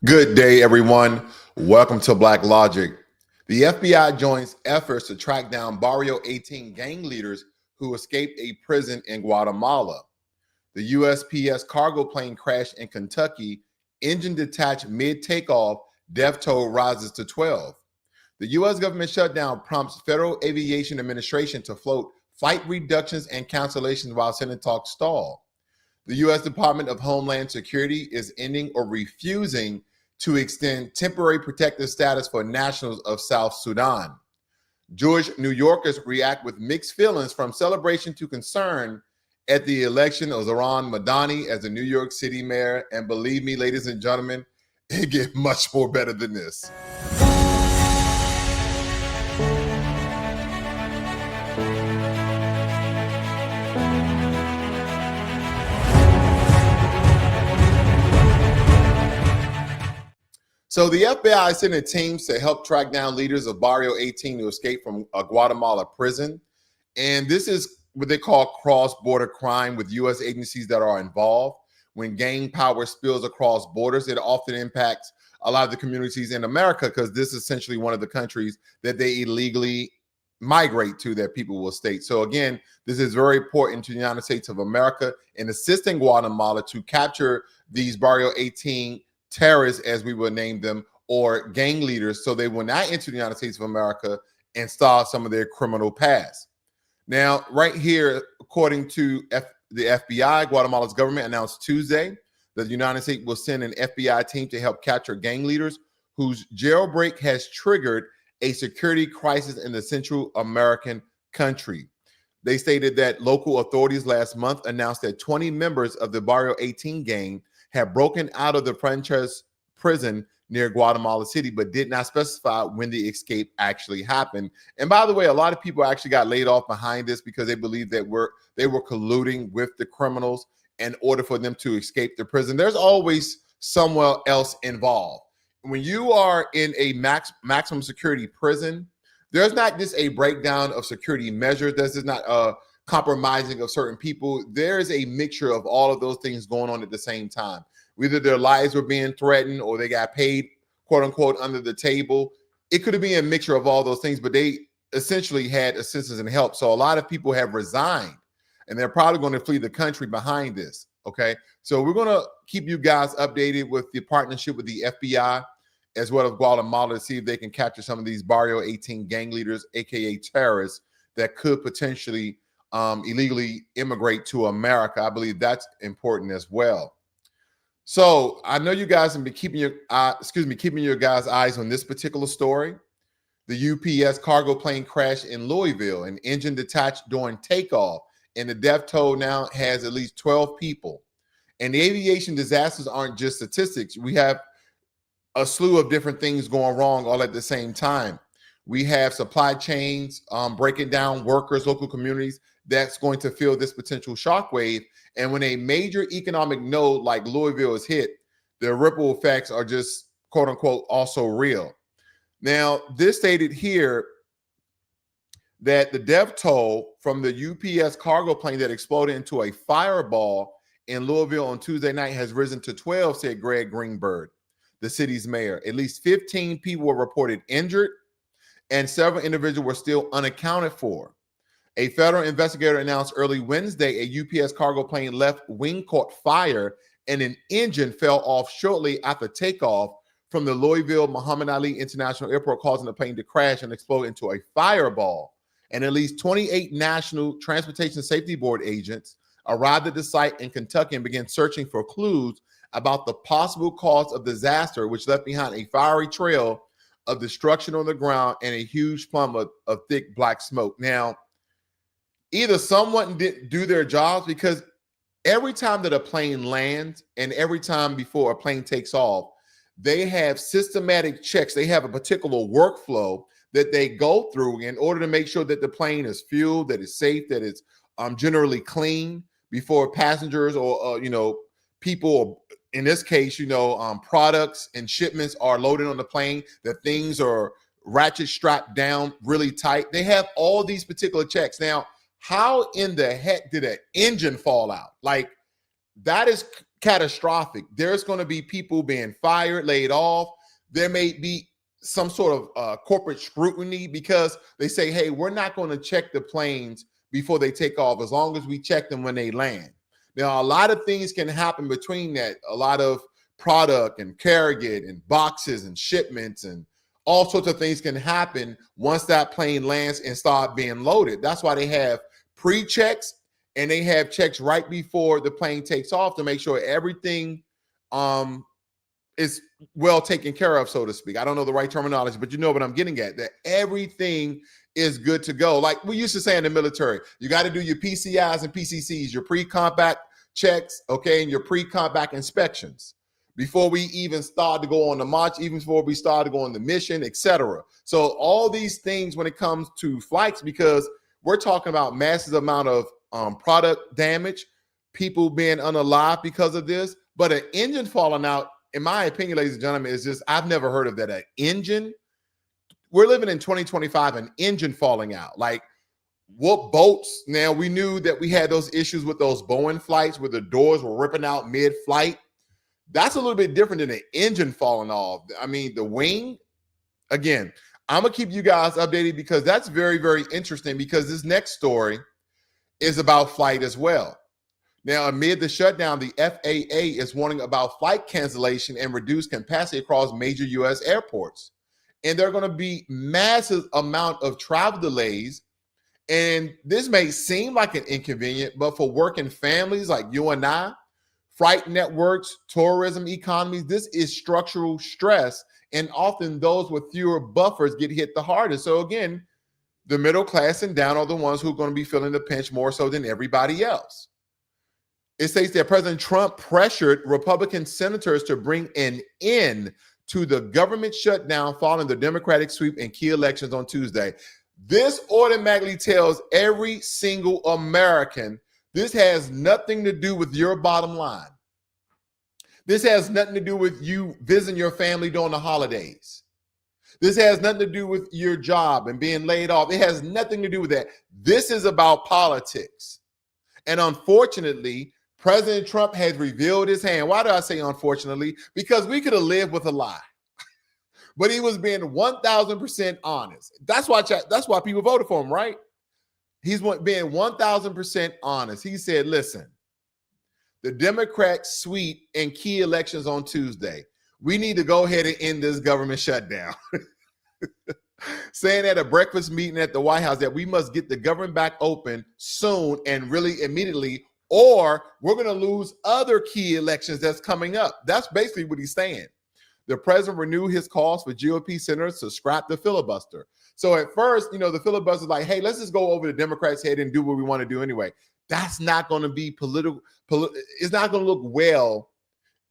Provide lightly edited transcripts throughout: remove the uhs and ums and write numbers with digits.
Good day, everyone. Welcome to Blacklogic. The FBI joins efforts to track down Barrio 18 gang leaders who escaped a prison in Guatemala. The USPS cargo plane crashed in Kentucky, engine detached mid-takeoff, death toll rises to 12. The U.S. government shutdown prompts Federal Aviation Administration to float flight reductions and cancellations while Senate talks stall. The U.S. Department of Homeland Security is ending or refusing to extend temporary protective status for nationals of South Sudan. Jewish New Yorkers react with mixed feelings from celebration to concern at the election of Zohran Mamdani as the New York City mayor. And believe me, ladies and gentlemen, it gets much more better than this. So the FBI is sending teams to help track down leaders of Barrio 18 who escaped from a Guatemala prison. And this is what they call cross-border crime with U.S. agencies that are involved. When gang power spills across borders, it often impacts a lot of the communities in America because this is essentially one of the countries that they illegally migrate to, that people will state. So again, this is very important to the United States of America in assisting Guatemala to capture these Barrio 18 terrorists, as we would name them, or gang leaders, so they will not enter the United States of America and start some of their criminal past. Now, right here, according to the FBI, Guatemala's government announced Tuesday that the United States will send an FBI team to help capture gang leaders whose jailbreak has triggered a security crisis in the Central American country. They stated that local authorities last month announced that 20 members of the Barrio 18 gang had broken out of the Frances prison near Guatemala City, but did not specify when the escape actually happened. And by the way, a lot of people actually got laid off behind this because they believed that they were colluding with the criminals in order for them to escape the prison. There's always someone else involved. When you are in a maximum security prison, there's not just a breakdown of security measures. There's just not a compromising of certain people. There's a mixture of all of those things going on at the same time. Either their lives were being threatened or they got paid, quote unquote, under the table. It could have been a mixture of all those things, but they essentially had assistance and help. So a lot of people have resigned and they're probably going to flee the country behind this. Okay. So we're going to keep you guys updated with the partnership with the FBI as well as Guatemala to see if they can capture some of these Barrio 18 gang leaders, AKA terrorists, that could potentially illegally immigrate to America. I believe that's important as well. So I know you guys have been keeping your guys' eyes on this particular story. The UPS cargo plane crashed in Louisville, an engine detached during takeoff, and the death toll now has at least 12 people. And the aviation disasters aren't just statistics. We have a slew of different things going wrong all at the same time. We have supply chains breaking down, workers, local communities that's going to feel this potential shockwave. And when a major economic node like Louisville is hit, the ripple effects are just, quote unquote, also real. Now, this stated here that the death toll from the UPS cargo plane that exploded into a fireball in Louisville on Tuesday night has risen to 12, said Greg Greenberg, the city's mayor. At least 15 people were reported injured, and several individuals were still unaccounted for. A federal investigator announced early Wednesday a UPS cargo plane left wing caught fire and an engine fell off shortly after takeoff from the Louisville Muhammad Ali International Airport, causing the plane to crash and explode into a fireball. And at least 28 National Transportation Safety Board agents arrived at the site in Kentucky and began searching for clues about the possible cause of disaster, which left behind a fiery trail of destruction on the ground and a huge plume of thick black smoke. Now, either someone didn't do their jobs, because every time that a plane lands and every time before a plane takes off, they have systematic checks. They have a particular workflow that they go through in order to make sure that the plane is fueled, that it's safe, that it's generally clean before passengers or people, in this case, products and shipments are loaded on the plane, that things are ratchet strapped down really tight. They have all these particular checks. Now, how in the heck did an engine fall out? Like, that is catastrophic. There's going to be people being fired, laid off. There may be some sort of corporate scrutiny because they say, hey, we're not going to check the planes before they take off as long as we check them when they land. Now, a lot of things can happen between that. A lot of product and carriage and boxes and shipments and all sorts of things can happen once that plane lands and start being loaded. That's why they have pre-checks and they have checks right before the plane takes off to make sure everything is well taken care of, so to speak. I don't know the right terminology, but you know what I'm getting at, that everything is good to go. Like we used to say in the military, you got to do your PCIs and PCCs, your pre-combat checks, okay, and your pre-combat inspections before we even start to go on the march, even before we start to go on the mission, etc. So all these things when it comes to flights, because we're talking about massive amount of product damage, people being unalive because of this, but an engine falling out, in my opinion, ladies and gentlemen, is just, I've never heard of that. An engine, we're living in 2025, an engine falling out. Like what boats? Now we knew that we had those issues with those Boeing flights where the doors were ripping out mid-flight. That's a little bit different than an engine falling off. I mean, the wing, again, I'm going to keep you guys updated because that's very, very interesting because this next story is about flight as well. Now, amid the shutdown, the FAA is warning about flight cancellation and reduced capacity across major U.S. airports. And there are going to be massive amount of travel delays. And this may seem like an inconvenience, but for working families like you and I, flight networks, tourism economies, this is structural stress. And often those with fewer buffers get hit the hardest. So again, the middle class and down are the ones who are going to be feeling the pinch more so than everybody else. It states that President Trump pressured Republican senators to bring an end to the government shutdown following the Democratic sweep in key elections on Tuesday. This automatically tells every single American this has nothing to do with your bottom line. This has nothing to do with you visiting your family during the holidays. This has nothing to do with your job and being laid off. It has nothing to do with that. This is about politics. And unfortunately, President Trump has revealed his hand. Why do I say unfortunately? Because we could have lived with a lie. But he was being 1,000% honest. That's why people voted for him, right? He's being 1,000% honest. He said, listen, the Democrats sweep in key elections on Tuesday. We need to go ahead and end this government shutdown. Saying at a breakfast meeting at the White House that we must get the government back open soon and really immediately, or we're going to lose other key elections that's coming up. That's basically what he's saying. The president renewed his calls for GOP senators to scrap the filibuster. So at first, the filibuster is like, hey, let's just go over the Democrats' head and do what we want to do anyway. That's not going to be political. It's not going to look well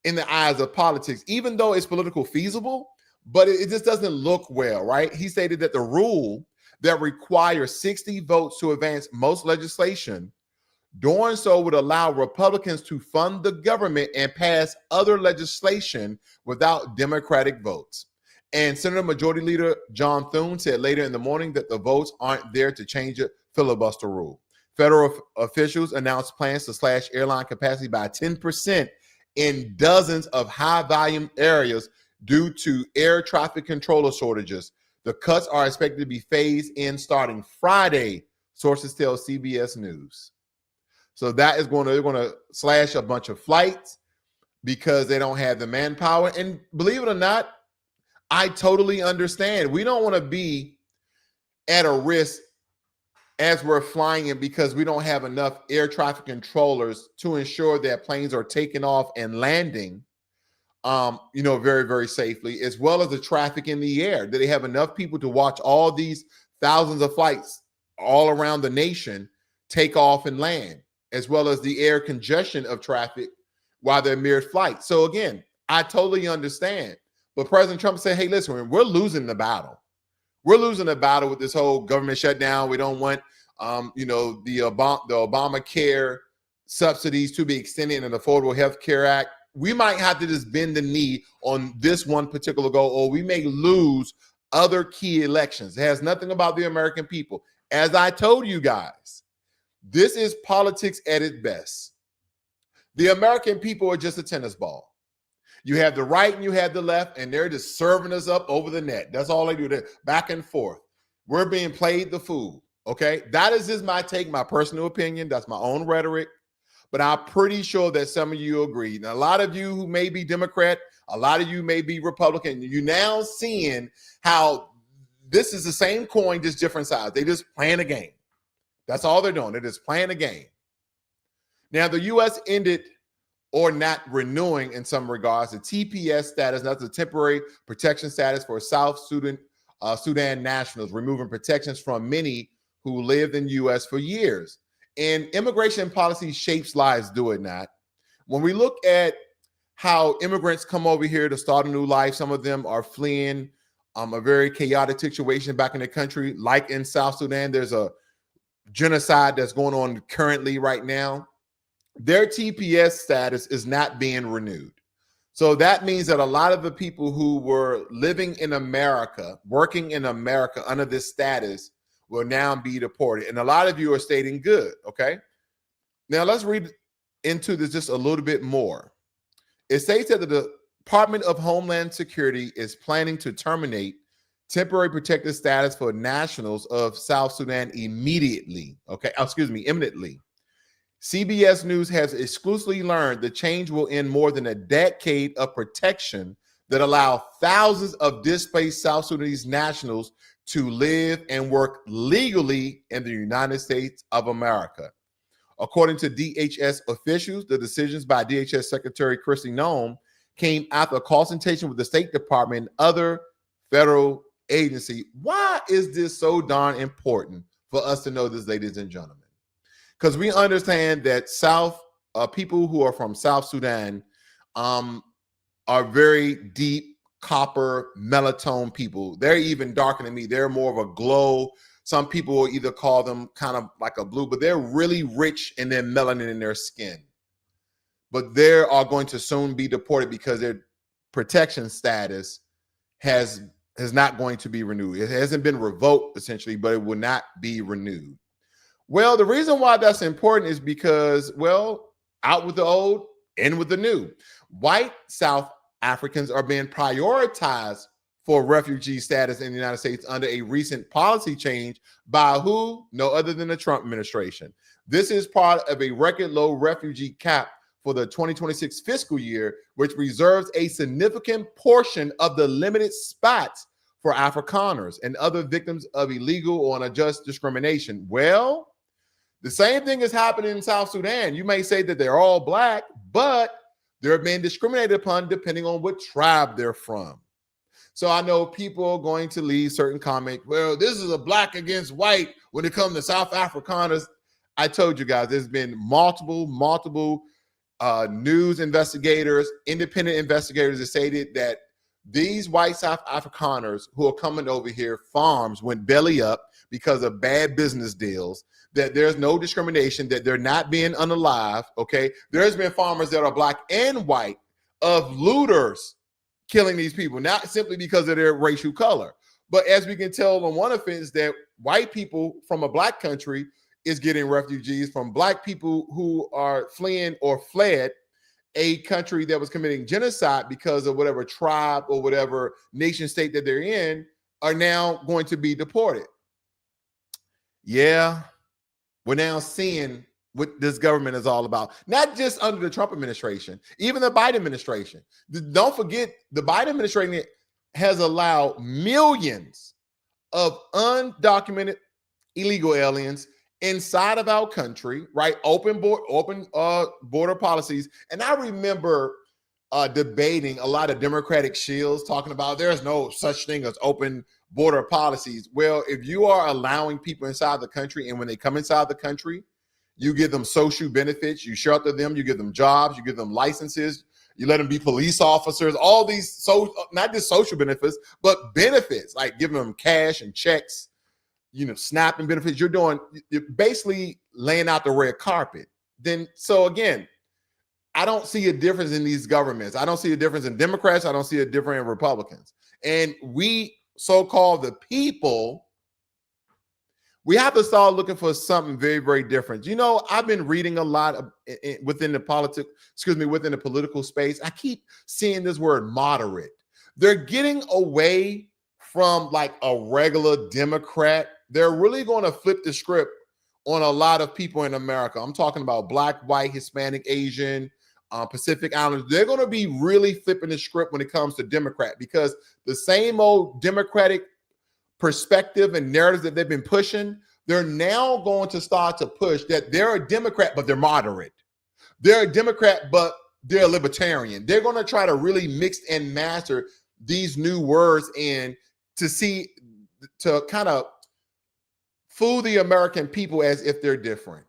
in the eyes of politics, even though it's political feasible, but it just doesn't look well, right? He stated that the rule that requires 60 votes to advance most legislation, doing so would allow Republicans to fund the government and pass other legislation without Democratic votes. And Senator Majority Leader John Thune said later in the morning that the votes aren't there to change the filibuster rule. Federal officials announced plans to slash airline capacity by 10% in dozens of high-volume areas due to air traffic controller shortages. The cuts are expected to be phased in starting Friday, sources tell CBS News. So they're going to slash a bunch of flights because they don't have the manpower. And believe it or not, I totally understand. We don't want to be at a risk as we're flying in because we don't have enough air traffic controllers to ensure that planes are taking off and landing, very, very safely, as well as the traffic in the air. Do they have enough people to watch all these thousands of flights all around the nation take off and land, as well as the air congestion of traffic while they're mere flights? So again, I totally understand. But President Trump said, hey, listen, we're losing the battle. We're losing the battle with this whole government shutdown. We don't want, the Obamacare subsidies to be extended in the Affordable Health Care Act. We might have to just bend the knee on this one particular goal, or we may lose other key elections. It has nothing about the American people. As I told you guys, this is politics at its best. The American people are just a tennis ball. You have the right and you have the left, and they're just serving us up over the net. That's all they do. They're back and forth. We're being played the fool. Okay. That is just my take, my personal opinion. That's my own rhetoric. But I'm pretty sure that some of you agree. Now, a lot of you who may be Democrat, a lot of you may be Republican. You're now seeing how this is the same coin, just different sides. They just playing a game. That's all they're doing. They're just playing a game. Now, the U.S. ended or not renewing in some regards the TPS status, that's the temporary protection status for South Sudan nationals, removing protections from many who lived in the U.S. for years. And immigration policy shapes lives, do it not. When we look at how immigrants come over here to start a new life, some of them are fleeing a very chaotic situation back in the country, like in South Sudan. There's a genocide that's going on currently right now. Their TPS status is not being renewed. So that means that a lot of the people who were living in America, working in America under this status will now be deported. And a lot of you are stating good, okay? Now let's read into this just a little bit more. It states that the Department of Homeland Security is planning to terminate temporary protected status for nationals of South Sudan immediately, okay? Imminently. CBS News has exclusively learned the change will end more than a decade of protection that allow thousands of displaced South Sudanese nationals to live and work legally in the United States of America. According to DHS officials, the decisions by DHS Secretary Kristi Noem came after a consultation with the State Department and other federal agency. Why is this so darn important for us to know this, ladies and gentlemen? Because we understand that people who are from South Sudan are very deep copper melatonin people. They're even darker than me. They're more of a glow. Some people will either call them kind of like a blue, but they're really rich in their melanin in their skin. But they are going to soon be deported because their protection status is not going to be renewed. It hasn't been revoked essentially, but it will not be renewed. Well, the reason why that's important is because, well, out with the old, in with the new. White South Africans are being prioritized for refugee status in the United States under a recent policy change by who? No other than the Trump administration. This is part of a record low refugee cap for the 2026 fiscal year, which reserves a significant portion of the limited spots for Afrikaners and other victims of illegal or unjust discrimination. Well, the same thing is happening in South Sudan. You may say that they're all black, but they're being discriminated upon depending on what tribe they're from. So I know people are going to leave certain comments. Well, this is a black against white when it comes to South Afrikaners. I told you guys, there's been multiple news investigators, independent investigators that stated that these white South Afrikaners who are coming over here, farms went belly up because of bad business deals, that there's no discrimination, that they're not being unalive, okay? There's been farmers that are black and white of looters killing these people, not simply because of their racial color. But as we can tell on one offense, that white people from a black country is getting refugees from black people who are fleeing or fled a country that was committing genocide because of whatever tribe or whatever nation state that they're in, are now going to be deported. Yeah, we're now seeing what this government is all about. Not just under the Trump administration, even the Biden administration. Don't forget, the Biden administration has allowed millions of undocumented illegal aliens inside of our country, right? Open border policies. And I remember debating a lot of Democratic shills talking about there's no such thing as open border policies. Well, if you are allowing people inside the country, and when they come inside the country, you give them social benefits, you shelter them, you give them jobs, you give them licenses, you let them be police officers, all these, not just social benefits, but benefits, like giving them cash and checks, snapping benefits. You're basically laying out the red carpet. So again, I don't see a difference in these governments. I don't see a difference in Democrats. I don't see a difference in Republicans. And we, so-called the people, We have to start looking for something very, very different. You know, I've been reading a lot within the within the political space. I keep seeing this word moderate. They're getting away from like a regular Democrat. They're really going to flip the script on a lot of people in America. I'm talking about Black, white, Hispanic, Asian, Pacific Islanders. They're going to be really flipping the script when it comes to Democrat, because the same old Democratic perspective and narratives that they've been pushing, they're now going to start to push that they're a Democrat, but they're moderate. They're a Democrat, but they're a libertarian. They're going to try to really mix and master these new words in to kind of fool the American people as if they're different.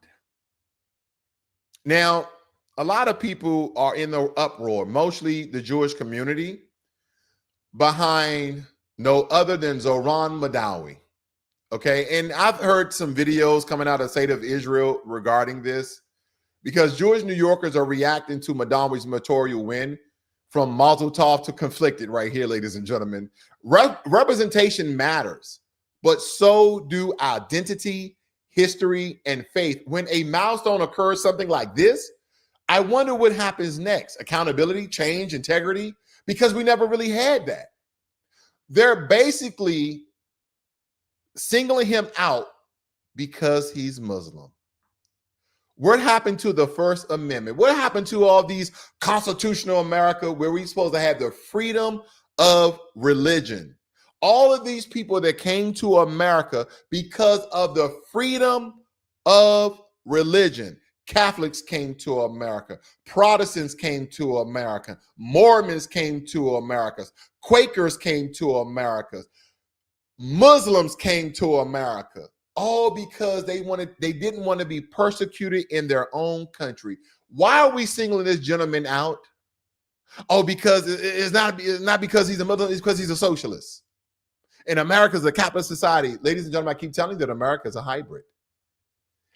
Now, a lot of people are in the uproar, mostly the Jewish community, behind no other than Zohran Mamdani. Okay, and I've heard some videos coming out of the state of Israel regarding this, because Jewish New Yorkers are reacting to Mamdani's material win, from Mazel Tov to conflicted right here, ladies and gentlemen. Representation matters, but so do identity, history, and faith. When a milestone occurs, something like this, I wonder what happens next. Accountability, change, integrity, because we never really had that. They're basically singling him out because he's Muslim. What happened to the First Amendment? What happened to all these constitutional America where we're supposed to have the freedom of religion? All of these people that came to America because of the freedom of religion. Catholics came to America. Protestants came to America. Mormons came to America. Quakers came to America. Muslims came to America. All because they didn't want to be persecuted in their own country. Why are we singling this gentleman out? Oh, because it's not because he's a Muslim, it's because he's a socialist. And America's a capitalist society. Ladies and gentlemen, I keep telling you that America is a hybrid.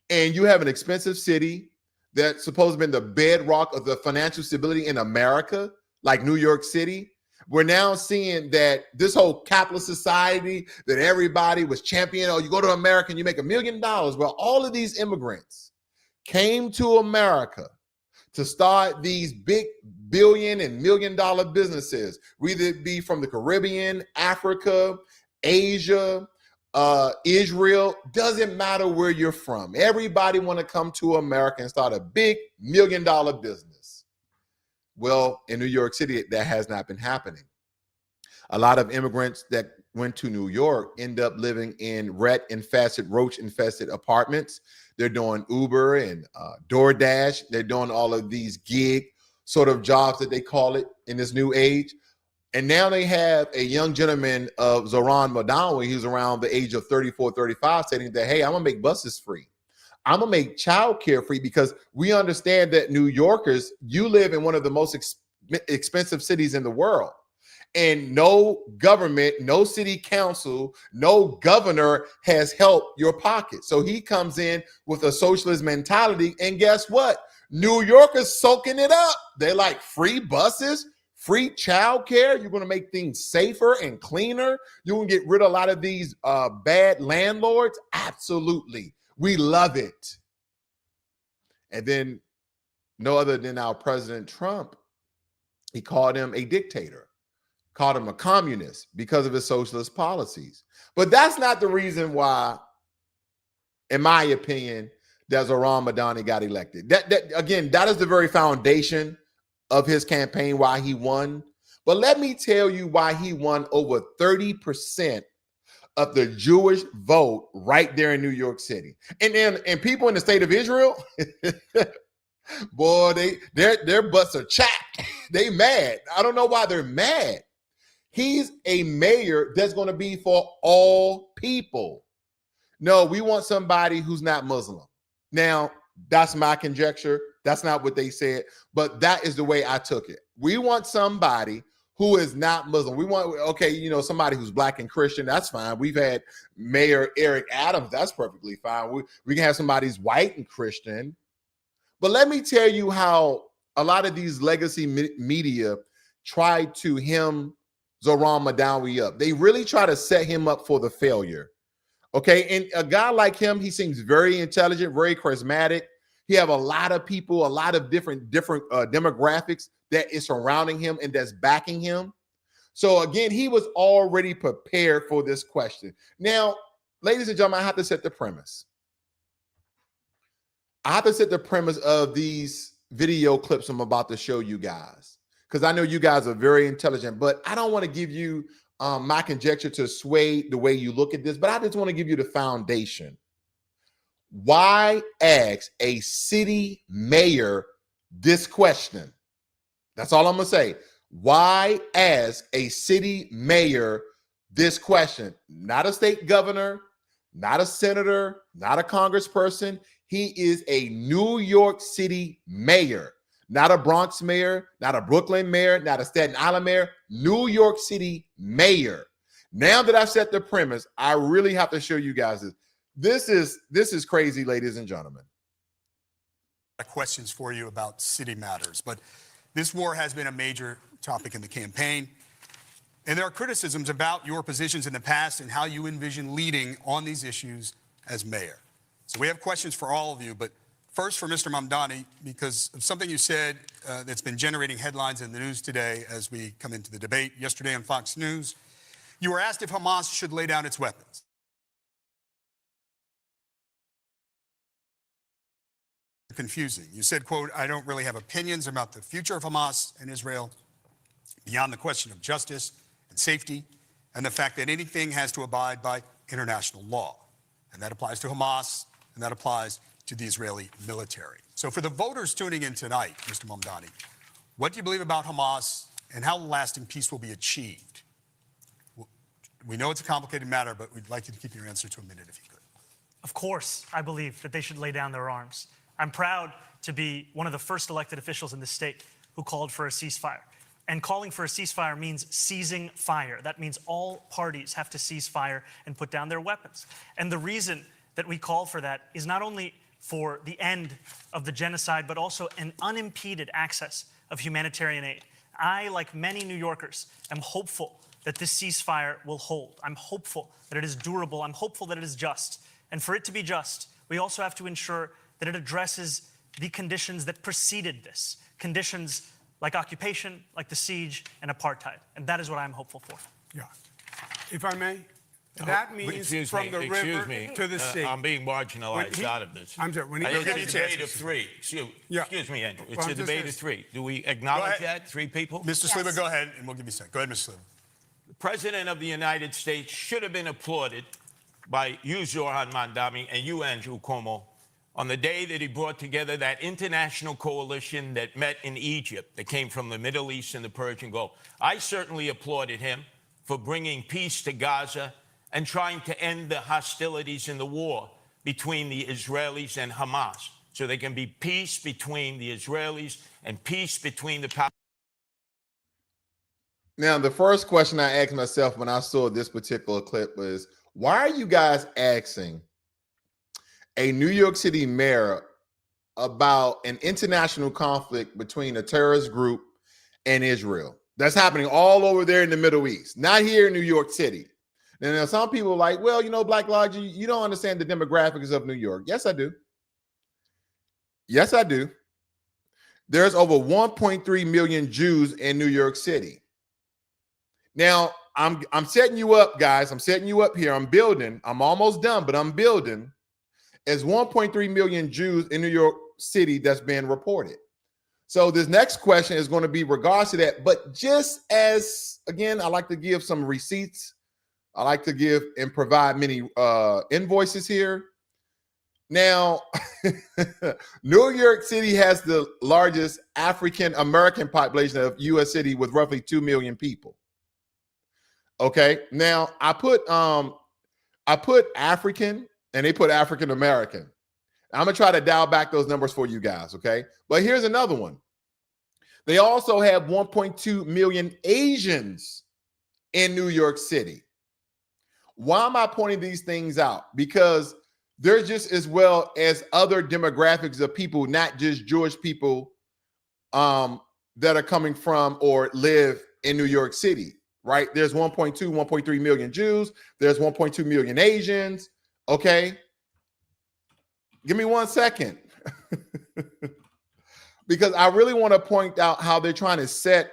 And you have an expensive city that's supposed to be the bedrock of the financial stability in America, like New York City. We're now seeing that this whole capitalist society that everybody was championing, oh, you go to America and you make $1 million. Well, all of these immigrants came to America to start these big billion and $1 million businesses, whether it be from the Caribbean, Africa, Asia, Israel. Doesn't matter where you're from. Everybody want to come to America and start a big $1 million business. Well, in New York City, that has not been happening. A lot of immigrants that went to New York end up living in rat-infested, roach-infested apartments. They're doing Uber and DoorDash. They're doing all of these gig sort of jobs that they call it in this new age. And now they have a young gentleman of Zohran Mamdani, who's around the age of 34, 35, saying that, hey, I'm going to make buses free. I'm going to make childcare free, because we understand that New Yorkers, you live in one of the most expensive cities in the world. And no government, no city council, no governor has helped your pocket. So he comes in with a socialist mentality. And guess what? New Yorkers soaking it up. They're like, free buses, free childcare. You're going to make things safer and cleaner. You're going to get rid of a lot of these bad landlords. Absolutely. We love it. And then no other than our President Trump, he called him a dictator, called him a communist because of his socialist policies. But that's not the reason why, in my opinion, that Zohran Mamdani got elected. That is the very foundation of his campaign, why he won. But let me tell you why he won over 30% of the Jewish vote right there in New York City. And people in the state of Israel, boy, their butts are chapped. They mad. I don't know why they're mad. He's a mayor that's going to be for all people. No, we want somebody who's not Muslim. Now, that's my conjecture. That's not what they said, but that is the way I took it. We want somebody who is not Muslim. We want, okay, somebody who's Black and Christian. That's fine. We've had Mayor Eric Adams. That's perfectly fine. We can have somebody who's white and Christian. But let me tell you how a lot of these legacy media try to hem Zohran Mamdani up. They really try to set him up for the failure. Okay, and a guy like him, he seems very intelligent, very charismatic. He have a lot of people, a lot of different demographics that is surrounding him and that's backing him. So again, he was already prepared for this question. Now, ladies and gentlemen, I have to set the premise. I have to set the premise of these video clips I'm about to show you guys, because I know you guys are very intelligent, but I don't want to give you my conjecture to sway the way you look at this, but I just want to give you the foundation. Why ask a city mayor this question? That's all I'm going to say. Why ask a city mayor this question? Not a state governor, not a senator, not a congressperson. He is a New York City mayor, not a Bronx mayor, not a Brooklyn mayor, not a Staten Island mayor, New York City mayor. Now that I've set the premise, I really have to show you guys this. This is crazy, ladies and gentlemen. Questions for you about city matters, but this war has been a major topic in the campaign, and there are criticisms about your positions in the past and how you envision leading on these issues as mayor. So we have questions for all of you, but first for Mr. Mamdani, because of something you said that's been generating headlines in the news today as we come into the debate. Yesterday on Fox News, you were asked if Hamas should lay down its weapons. Confusing. You said, quote, "I don't really have opinions about the future of Hamas and Israel beyond the question of justice and safety and the fact that anything has to abide by international law." And that applies to Hamas, and that applies to the Israeli military. So for the voters tuning in tonight, Mr. Mamdani, what do you believe about Hamas and how lasting peace will be achieved? We know it's a complicated matter, but we'd like you to keep your answer to a minute if you could. Of course, I believe that they should lay down their arms. I'm proud to be one of the first elected officials in this state who called for a ceasefire. And calling for a ceasefire means ceasing fire. That means all parties have to cease fire and put down their weapons. And the reason that we call for that is not only for the end of the genocide, but also an unimpeded access of humanitarian aid. I, like many New Yorkers, am hopeful that this ceasefire will hold. I'm hopeful that it is durable. I'm hopeful that it is just. And for it to be just, we also have to ensure that it addresses the conditions that preceded this, conditions like occupation, like the siege, and apartheid. And that is what I'm hopeful for. Yeah. If I may, that means from the river to the sea. I'm being marginalized out of this. I'm sorry. It's a debate of three. Excuse me, Andrew. It's a debate of three. Do we acknowledge that? Three people? Mr. Sliwa, go ahead, and we'll give you a second. Go ahead, Mr. Sliwa. The President of the United States should have been applauded by you, Zohran Mamdani, and you, Andrew Cuomo, on the day that he brought together that international coalition that met in Egypt, that came from the Middle East and the Persian Gulf. I certainly applauded him for bringing peace to Gaza and trying to end the hostilities in the war between the Israelis and Hamas, so there can be peace between the Israelis and peace between the Palestinians. Now, the first question I asked myself when I saw this particular clip was, why are you guys asking a New York City mayor about an international conflict between a terrorist group and Israel that's happening all over there in the Middle East, not here in New York City? And some people are like, well, you know, Blacklogic, you don't understand the demographics of New York. Yes, I do. Yes, I do. There's over 1.3 million Jews in New York City. Now, I'm setting you up, guys. I'm setting you up here. I'm building. I'm almost done, but I'm building. As 1.3 million Jews in New York City that's been reported. So this next question is going to be regards to that. But just as, again, I like to give some receipts. I like to give and provide many invoices here. Now, New York City has the largest African-American population of U.S. city with roughly 2 million people. Okay, now I put African and they put African American. I'm gonna try to dial back those numbers for you guys, okay? But here's another one. They also have 1.2 million Asians in New York City. Why am I pointing these things out? Because they're just as well as other demographics of people, not just Jewish people that are coming from or live in New York City. Right? There's 1.2, 1.3 million Jews. There's 1.2 million Asians. Okay? Give me 1 second. Because I really want to point out how they're trying to set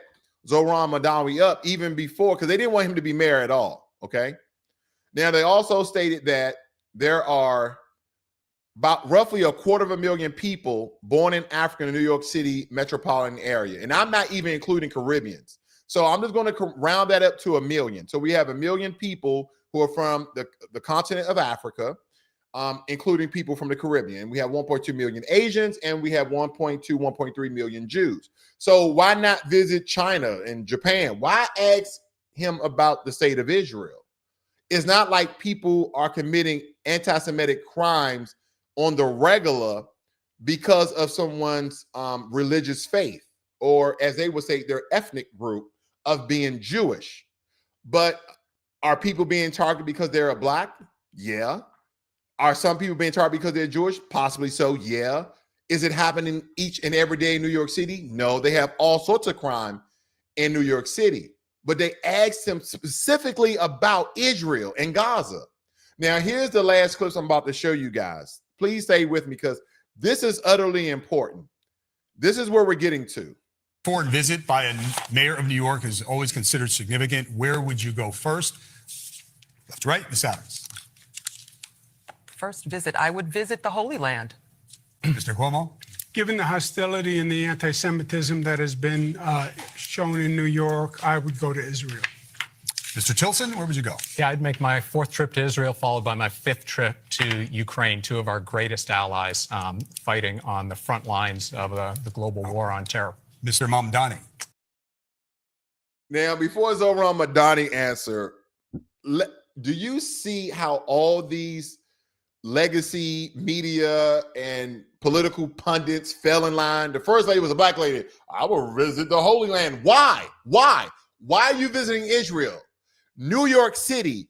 Zohran Mamdani up even before, because they didn't want him to be mayor at all. Okay. Now, they also stated that there are about roughly 250,000 people born in Africa in the New York City metropolitan area. And I'm not even including Caribbeans. So I'm just going to round that up to 1 million. So we have 1 million people who are from the continent of Africa, including people from the Caribbean. We have 1.2 million Asians, and we have 1.3 million Jews. So why not visit China and Japan? Why ask him about the state of Israel? It's not like people are committing anti-Semitic crimes on the regular because of someone's religious faith, or as they would say, their ethnic group of being Jewish. But are people being targeted because they're a black? Yeah. Are some people being targeted because they're Jewish? Possibly so, yeah. Is it happening each and every day in New York City? No, they have all sorts of crime in New York City. But they asked him specifically about Israel and Gaza. Now, here's the last clip I'm about to show you guys. Please stay with me because this is utterly important. This is where we're getting to. Foreign visit by a mayor of New York is always considered significant. Where would you go first? Left to right, Ms. Adams. First visit, I would visit the Holy Land. Mr. Cuomo. Given the hostility and the anti-Semitism that has been shown in New York, I would go to Israel. Mr. Tilson, where would you go? Yeah, I'd make my 4th trip to Israel, followed by my 5th trip to Ukraine, 2 of our greatest allies fighting on the front lines of the global war on terror. Mr. Mamdani. Now, before Zohran Mamdani answer, do you see how all these legacy media and political pundits fell in line? The first lady was a black lady. I will visit the Holy Land. Why? Why are you visiting Israel? New York City.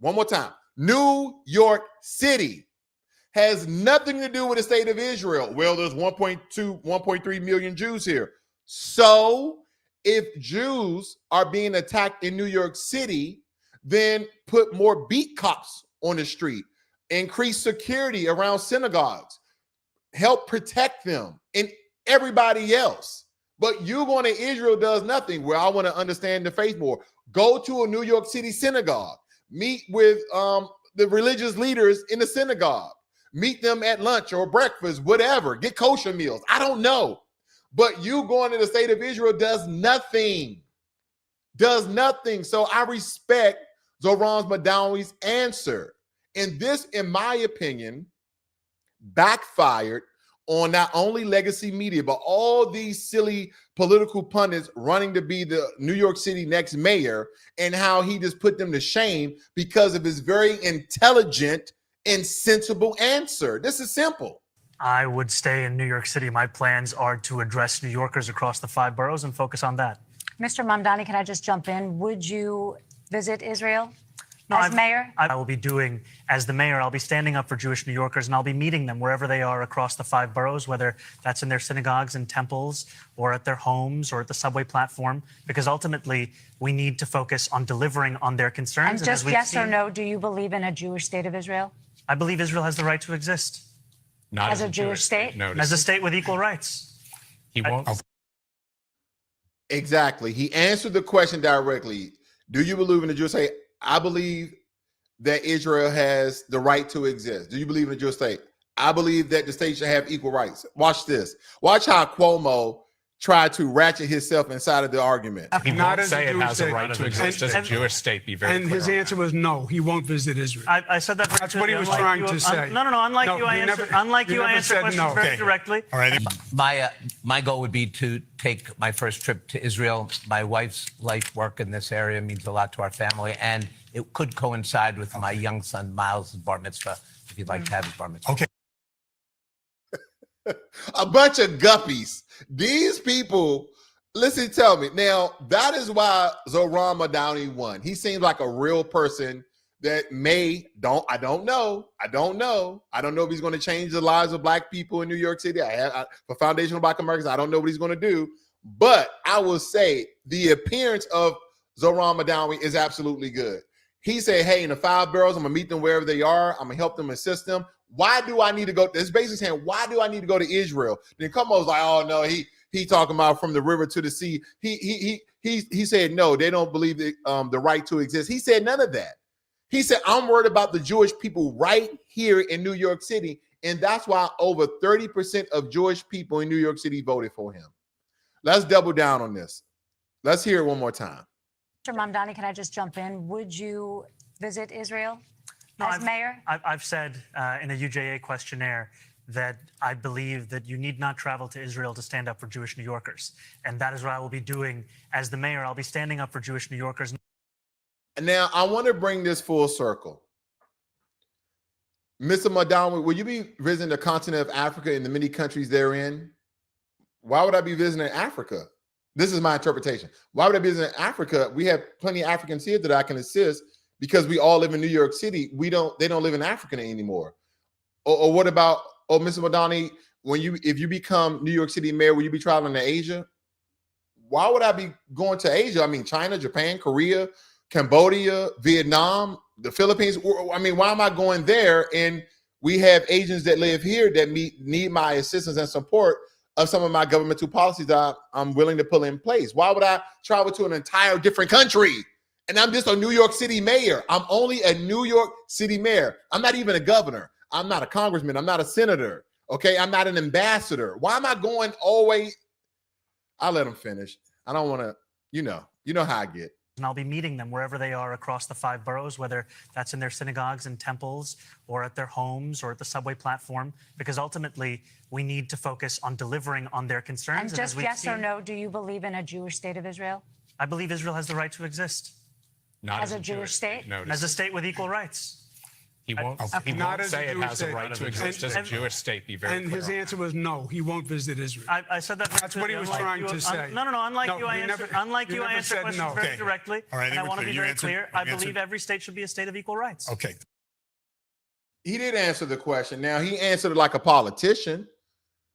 One more time. New York City has nothing to do with the state of Israel. Well, there's 1.3 million Jews here. So if Jews are being attacked in New York City, then put more beat cops on the street, increase security around synagogues, help protect them and everybody else. But you going to Israel does nothing. Where I want to understand the faith more. Go to a New York City synagogue, meet with the religious leaders in the synagogue, meet them at lunch or breakfast, whatever, get kosher meals. I don't know. But you going to the state of Israel does nothing. So I respect Zohran Mamdani's answer. And this, in my opinion, backfired on not only legacy media, but all these silly political pundits running to be the New York City next mayor, and how he just put them to shame because of his very intelligent and sensible answer. This is simple. I would stay in New York City. My plans are to address New Yorkers across the 5 boroughs and focus on that. Mr. Mamdani, can I just jump in? Would you visit Israel No, as mayor? I will be doing, as the mayor, I'll be standing up for Jewish New Yorkers, and I'll be meeting them wherever they are across the 5 boroughs, whether that's in their synagogues and temples or at their homes or at the subway platform, because ultimately we need to focus on delivering on their concerns. And just yes or no, do you believe in a Jewish state of Israel? I believe Israel has the right to exist. Not As a Jewish state? As a state with equal rights. He won't. Exactly. He answered the question directly. Do you believe in the Jewish state? I believe that Israel has the right to exist. Do you believe in the Jewish state? I believe that the state should have equal rights. Watch this. Watch how Cuomo tried to ratchet himself inside of the argument. He Not won't as a say it Jewish has a state. right to exist as a Jewish state. Be very And clear his on answer that. was no, he won't visit Israel. I said that. That's what he was unlike trying you- to say. No. Unlike No, you, I you answered. never- Unlike you you, I never answered said questions no. very Okay. directly. All right. My goal would be to take my first trip to Israel. My wife's life work in this area means a lot to our family, and it could coincide with my young son Miles' bar mitzvah, if you'd like to have his bar mitzvah. Okay. A bunch of guppies. These people, listen, tell me. Now, that is why Zohran Mamdani won. He seems like a real person that I don't know if he's going to change the lives of black people in New York City. For Foundational Black Americans, I don't know what he's going to do. But I will say the appearance of Zohran Mamdani is absolutely good. He said, hey, in the 5 boroughs, I'm going to meet them wherever they are. I'm going to help them, assist them. Why do I need to go? It's basically saying, why do I need to go to Israel? Then Cuomo's like, oh, no, he talking about from the river to the sea. He said, no, they don't believe the right to exist. He said none of that. He said, I'm worried about the Jewish people right here in New York City. And that's why over 30% of Jewish people in New York City voted for him. Let's double down on this. Let's hear it one more time. Mr. Mamdani, can I just jump in? Would you visit Israel as mayor? I've said in a UJA questionnaire that I believe that you need not travel to Israel to stand up for Jewish New Yorkers. And that is what I will be doing as the mayor. I'll be standing up for Jewish New Yorkers. Now, I want to bring this full circle. Mr. Mamdani, will you be visiting the continent of Africa and the many countries therein? Why would I be visiting Africa? This is my interpretation. Why would I be visiting Africa? We have plenty of Africans here that I can assist because we all live in New York City. They don't live in Africa anymore. Or what about, Mr. Mamdani, if you become New York City mayor, will you be traveling to Asia? Why would I be going to Asia? I mean, China, Japan, Korea, Cambodia, Vietnam, the Philippines. I mean, why am I going there? And we have Asians that live here that need my assistance and support of some of my governmental policies that I'm willing to put in place. Why would I travel to an entire different country? And I'm just a New York City mayor. I'm only a New York City mayor. I'm not even a governor. I'm not a congressman. I'm not a senator. Okay, I'm not an ambassador. Why am I going always? I'll let him finish. I don't want to, you know how I get. And I'll be meeting them wherever they are across the 5 boroughs, whether that's in their synagogues and temples or at their homes or at the subway platform, because ultimately we need to focus on delivering on their concerns. And just yes or no, do you believe in a Jewish state of Israel? I believe Israel has the right to exist. Not As a Jewish state? No, As a state with equal rights. he won't Not as a say it Jewish has a state. right to exist as a Jewish state. Be very And clear. his answer was no, he won't visit Israel. I said that. That's what he was trying to say. No. Unlike No, you, I you answer. never- Unlike you you, I never answer said questions no. very Okay. directly, All right, I and think I we're want to clear. be You very answered- clear. you I answered- believe every state should be a state of equal rights. Okay. He did answer the question. Now, he answered it like a politician.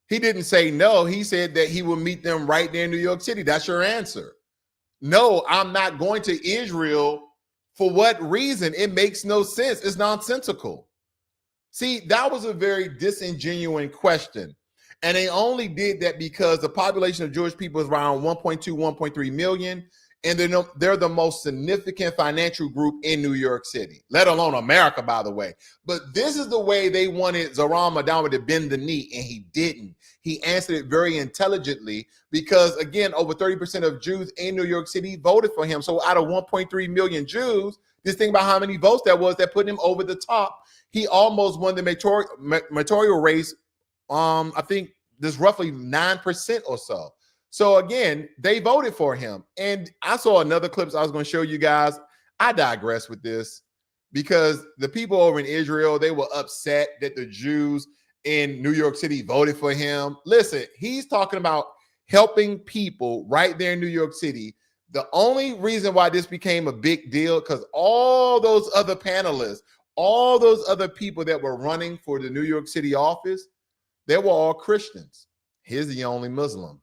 He didn't say no. He said that he will meet them right there in New York City. That's your answer. No, I'm not going to Israel. For what reason? It makes no sense. It's nonsensical. See, that was a very disingenuous question. And they only did that because the population of Jewish people is around 1.2, 1.3 million. And they're the most significant financial group in New York City, let alone America, by the way. But this is the way they wanted Zohran Mamdani to bend the knee, and he didn't. He answered it very intelligently because, again, over 30% of Jews in New York City voted for him. So out of 1.3 million Jews, just think about how many votes that was that put him over the top. He almost won the mayoral race. I think there's roughly 9% or so. So again, they voted for him. And I saw another clip I was going to show you guys. I digress with this because the people over in Israel, they were upset that the Jews in New York City voted for him. Listen, he's talking about helping people right there in New York City. The only reason why this became a big deal, because all those other panelists, all those other people that were running for the New York City office, they were all Christians. Here's the only Muslim.